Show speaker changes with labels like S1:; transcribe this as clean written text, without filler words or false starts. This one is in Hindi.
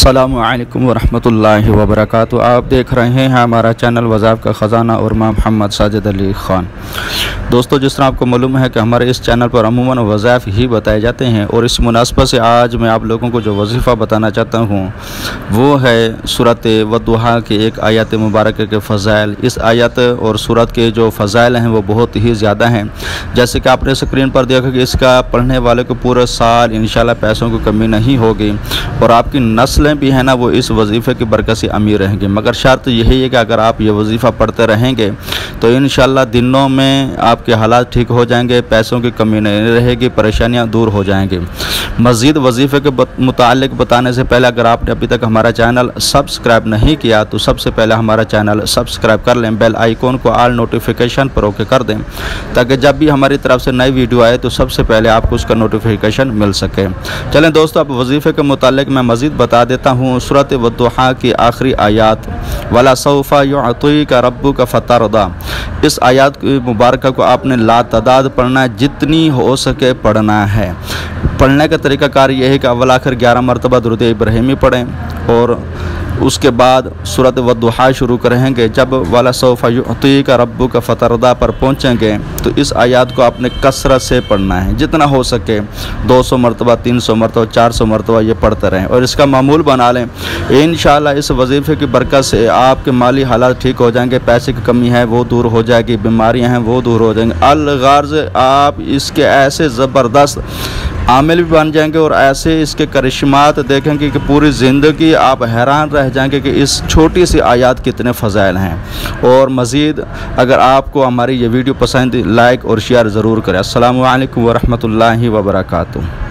S1: अस्सलामु अलैकुम वरहमतुल्लाहि वबरकातुहू। आप देख रहे हैं हमारा चैनल वज़ाइफ का ख़ज़ाना और मैं मोहम्मद साजिद अली ख़ान। दोस्तों, जिस तरह आपको मालूम है कि हमारे इस चैनल पर अमूमन वज़ाइफ ही बताए जाते हैं और इस मुनासबत से आज मैं आप लोगों को जो वजीफ़ा बताना चाहता हूँ वो है सूरत वद्दुहा की एक आयत मुबारक के फ़ज़ाइल। इस आयत और सूरत के जो फ़ज़ाइल हैं वो बहुत ही ज़्यादा हैं। जैसे कि आपने स्क्रीन पर देखा कि इसका पढ़ने वाले को पूरे साल इंशाल्लाह पैसों की कमी नहीं होगी और आपकी नस्लें भी हैं ना वो इस वजीफ़े की बरकत से अमीर रहेंगे। मगर शर्त यही है कि अगर आप ये वजीफ़ा पढ़ते रहेंगे तो इंशाल्लाह दिनों में आपके हालात ठीक हो जाएंगे, पैसों की कमी नहीं रहेगी, परेशानियां दूर हो जाएंगी। मज़ीद वजीफ़े के मुतालिक बताने से पहले अगर आपने अभी तक हमारा चैनल सब्सक्राइब नहीं किया तो सबसे पहले हमारा चैनल सब्सक्राइब कर लें, बेल आइकॉन को ऑल नोटिफिकेशन पर ओके कर दें ताकि जब भी हमारी तरफ से नई वीडियो आए तो सबसे पहले आपको उसका नोटिफिकेशन मिल सके। चलें दोस्तों, अब वजीफ़े के मुतालिक मैं मज़ीद बता देता हूँ। सूरत वद्दुहा की आखिरी आयत वला सौफा युअतीका रब्बुका फतरदा, इस आयत मुबारक को आपने लातादाद पढ़ना है, जितनी हो सके पढ़ना है। पढ़ने का तरीक़ाकार यह है कि अव्वल आखिर 11 मरतबा दुरूद इब्राहिमी पढ़ें और उसके बाद सूरत वद्दुहा शुरू करेंगे। जब वला सौफा युअतीका रब्बुका फतरदा पर पहुँचेंगे तो इस आयत को आपने कसरत से पढ़ना है, जितना हो सके 200 मरतबा, 300 मरतबा, 400 मरतबा ये पढ़ते रहें और इसका मामूल बना लें। इंशाअल्लाह इस वजीफ़े की बरकत से आपके माली हालात ठीक हो जाएंगे, पैसे की कमी है वो दूर हो जाएगी, बीमारियां हैं वो दूर हो जाएंगी। अल-गर्ज़ आप इसके ऐसे ज़बरदस्त आमिल भी बन जाएंगे और ऐसे इसके करिश्मात देखेंगे कि पूरी ज़िंदगी आप हैरान रह जाएंगे कि इस छोटी सी आयत कितने फ़ज़ाइल हैं। और मज़ीद अगर आपको हमारी ये वीडियो पसंद लाइक और शेयर ज़रूर करें। अस्सलामु अलैकुम वरहमतुल्लाहि वबरकातुहू।